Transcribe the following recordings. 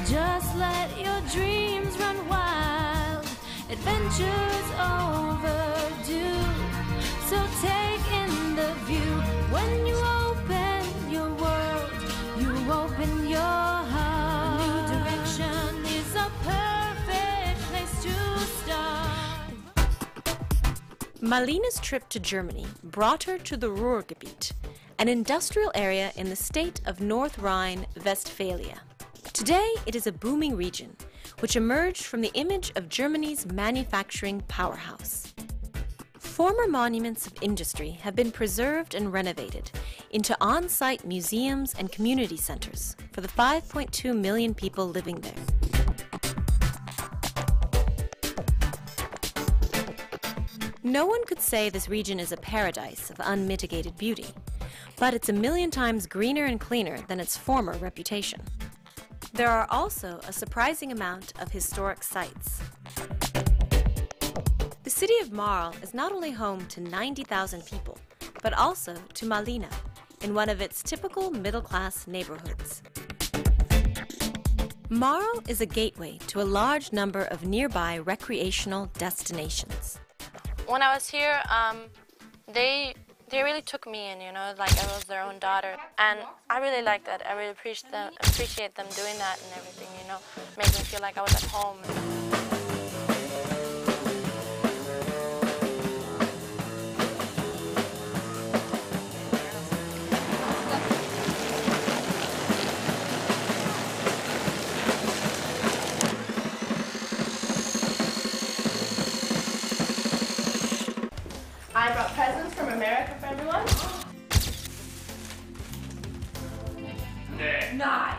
Just let your dreams run wild. Adventure's overdue. So take in the view. When you open your world, you open your heart. A new direction is a perfect place to start. Malina's trip to Germany brought her to the Ruhrgebiet, an industrial area in the state of North Rhine-Westphalia. Today, it is a booming region, which emerged from the image of Germany's manufacturing powerhouse. Former monuments of industry have been preserved and renovated into on-site museums and community centers for the 5.2 million people living there. No one could say this region is a paradise of unmitigated beauty, but it's a million times greener and cleaner than its former reputation. There are also a surprising amount of historic sites. The city of Marl is not only home to 90,000 people, but also to Malina, in one of its typical middle-class neighborhoods. Marl is a gateway to a large number of nearby recreational destinations. When I was here, they really took me in, you know, like I was their own daughter. And I really like that. I really appreciate them doing that and everything, you know, make me feel like I was at home. I brought presents from America for everyone. Nine.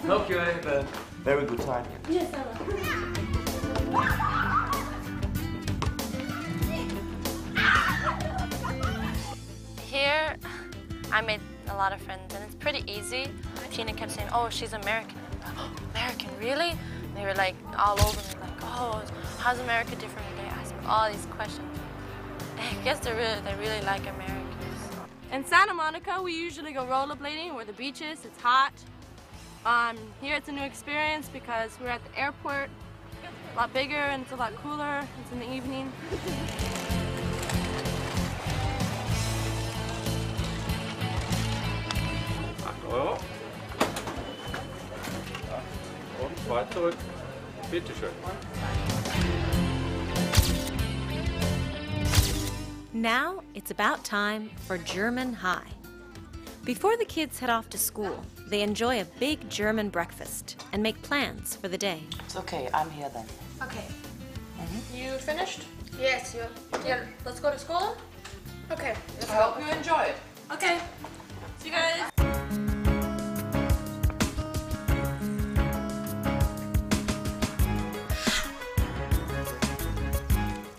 Hope you have a very good time. Yes, I will. Here, I made a lot of friends, and it's pretty easy. Tina kept saying, "Oh, she's American." Oh, American, really? They were like all over me, like, "Oh, how's America different?" They asked me all these questions. I guess they really like Americans. In Santa Monica, we usually go rollerblading where the beach is. It's hot. Here it's a new experience because we're at the airport. A lot bigger and it's a lot cooler. It's in the evening. €8. Und 2 zurück. Bitte schön. Now it's about time for German High. Before the kids head off to school, they enjoy a big German breakfast and make plans for the day. It's okay, I'm here then. Okay. You finished? Yes, yeah. Let's go to school? Okay. I hope you enjoy it. Okay. See you guys.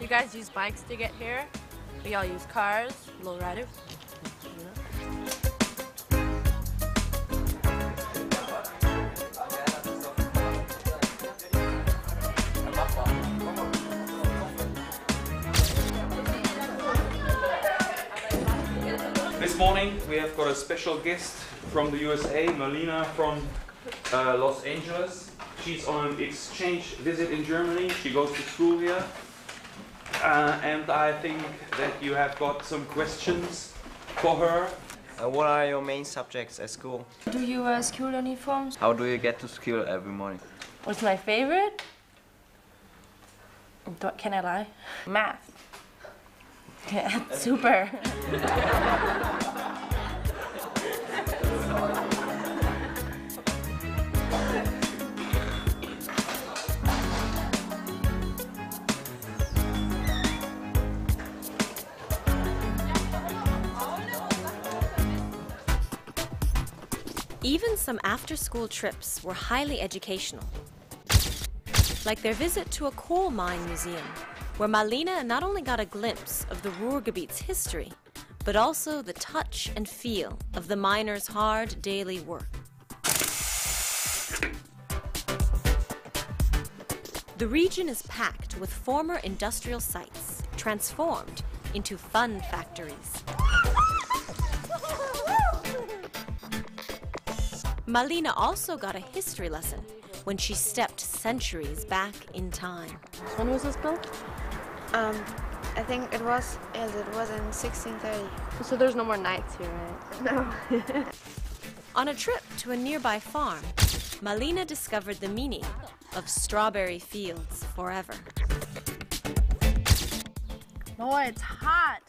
You guys use bikes to get here. We all use cars, lowriders. This morning we have got a special guest from the USA, Malina from Los Angeles. She's on an exchange visit in Germany. She goes to school here. And I think that you have got some questions for her. What are your main subjects at school? Do you wear school uniforms? How do you get to school every morning? What's my favorite? Can I lie? Math. Yeah, super. Even some after-school trips were highly educational, like their visit to a coal mine museum, where Malina not only got a glimpse of the Ruhrgebiet's history, but also the touch and feel of the miners' hard daily work. The region is packed with former industrial sites, transformed into fun factories. Malina also got a history lesson when she stepped centuries back in time. When was this built? I think it was in 1630. So there's no more knights here, right? No. On a trip to a nearby farm, Malina discovered the meaning of strawberry fields forever. Oh, it's hot.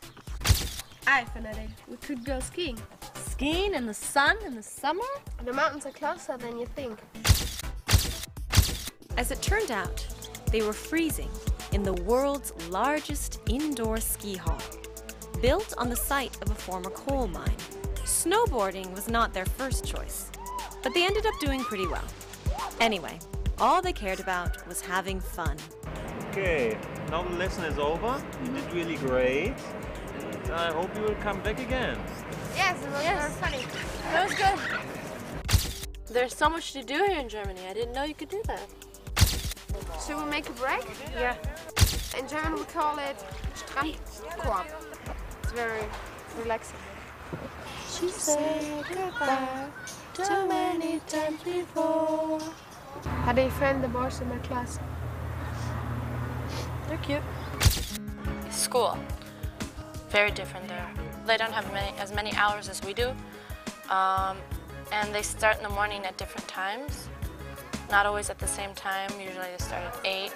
I finally. We could go skiing. Skiing in the sun in the summer? The mountains are closer than you think. As it turned out, they were freezing in the world's largest indoor ski hall, built on the site of a former coal mine. Snowboarding was not their first choice, but they ended up doing pretty well. Anyway, all they cared about was having fun. Okay, now the lesson is over. You did really great. And I hope you will come back again. Yes, it was very funny. That was good. There's so much to do here in Germany. I didn't know you could do that. Should we make a break? Yeah. In German we call it Strandkorb. It's very relaxing. She said goodbye too many times before. How do you find the boys in my class? They're cute. School, very different there. They don't have as many hours as we do, and they start in the morning at different times. Not always at the same time. Usually they start at 8,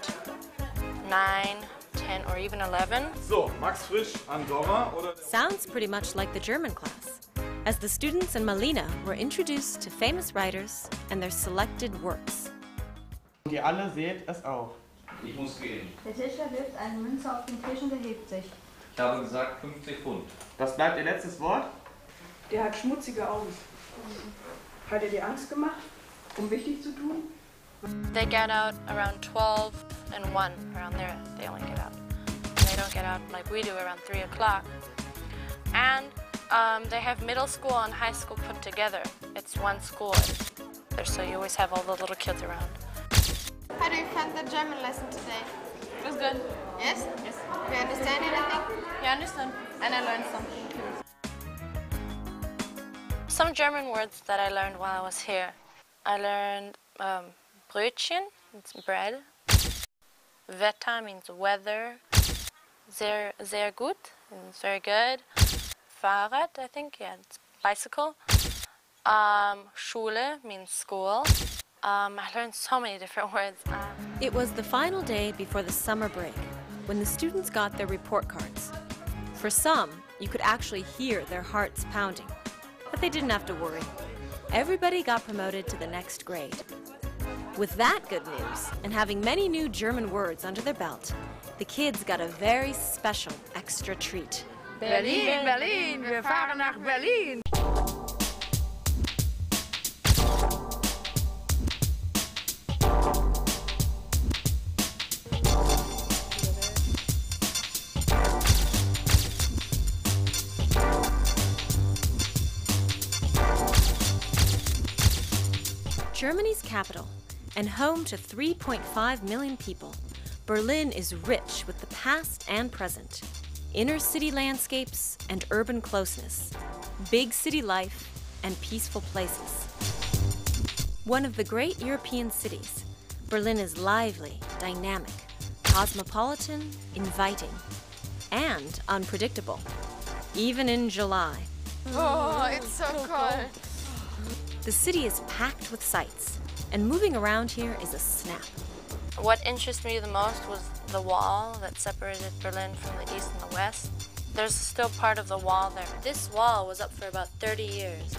9, 10, or even 11. So, Max Frisch an Sommer oder? Sounds pretty much like the German class, as the students and Malina were introduced to famous writers and their selected works. Und ihr alle seht es auch. Ich muss gehen. Der Tischler wirft eine Münze auf den Tisch und erhebt sich. Ich habe gesagt 50 Pfund. Das bleibt ihr letztes Wort? Der hat schmutzige Augen. Hat er dir Angst gemacht, um wichtig zu tun? They get out around 12 and 1, around there they only get out. And they don't get out like we do around 3 o'clock. And they have middle school and high school put together. It's one school, so you always have all the little kids around. How do you find the German lesson today? It was good. Yes? Yes. Do you understand anything? Yeah, I understand. And I learned something too. Some German words that I learned while I was here. I learned Brötchen, it's bread. Wetter means weather. Sehr gut, means very good. Fahrrad, I think, yeah, it's bicycle. Schule means school. I learned so many different words. It was the final day before the summer break, when the students got their report cards. For some, you could actually hear their hearts pounding. But they didn't have to worry. Everybody got promoted to the next grade. With that good news, and having many new German words under their belt, the kids got a very special extra treat. Berlin, Berlin, wir fahren nach Berlin. Germany's capital, and home to 3.5 million people, Berlin is rich with the past and present, inner city landscapes and urban closeness, big city life and peaceful places. One of the great European cities, Berlin is lively, dynamic, cosmopolitan, inviting, and unpredictable, even in July. Oh, it's so cold. The city is packed with sights, and moving around here is a snap. What interested me the most was the wall that separated Berlin from the east and the west. There's still part of the wall there. This wall was up for about 30 years.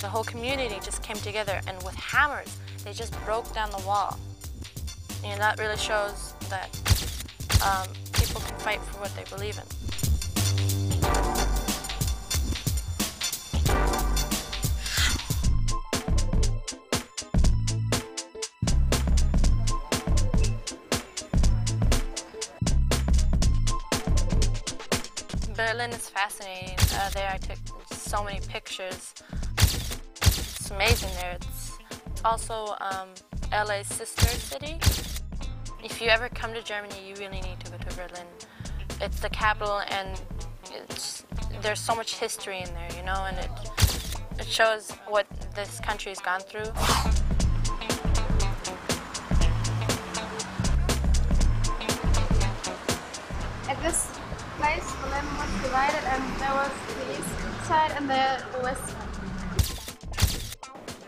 The whole community just came together, and with hammers, they just broke down the wall. And that really shows that people can fight for what they believe in. Berlin is fascinating. There I took so many pictures. It's amazing there. It's also LA's sister city. If you ever come to Germany, you really need to go to Berlin. It's the capital, and there's so much history in there, you know, and It shows what this country's gone through. At this place, Berlin was divided, and there was the east side and the west side.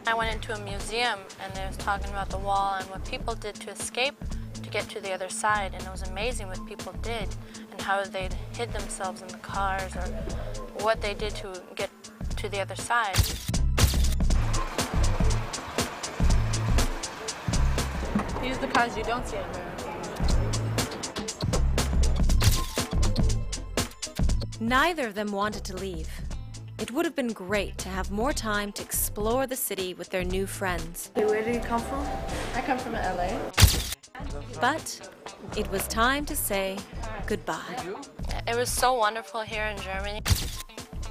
I went into a museum and they was talking about the wall and what people did to escape to get to the other side, and it was amazing what people did and how they hid themselves in the cars or what they did to get to the other side. These are the cars you don't see anywhere. Neither of them wanted to leave. It would have been great to have more time to explore the city with their new friends. Hey, where do you come from? I come from LA. But it was time to say goodbye. It was so wonderful here in Germany.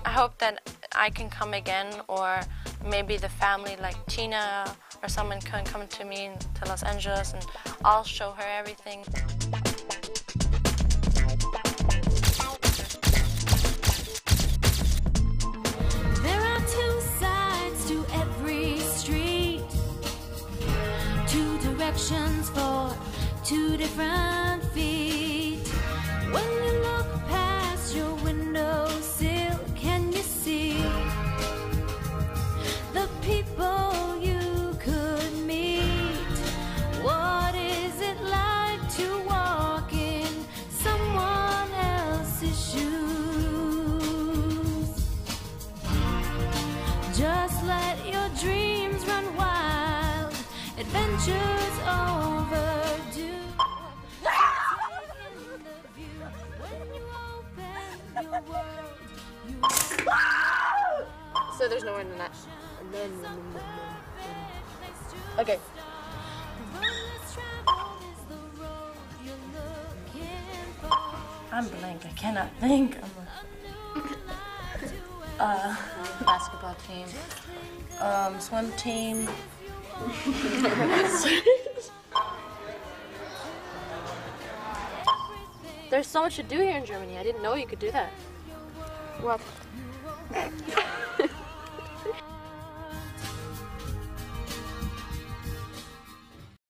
I hope that I can come again, or maybe the family like Tina or someone can come to me to Los Angeles and I'll show her everything. There are two sides to every street, two directions for two different feet. When you look past your windowsill, can you see the people you could meet? What is it like to walk in someone else's shoes? Just let your dreams run wild, adventures overdue. So there's nowhere in that. Okay. I'm blank. I cannot think. Basketball team. Swim team. There's so much to do here in Germany. I didn't know you could do that. What?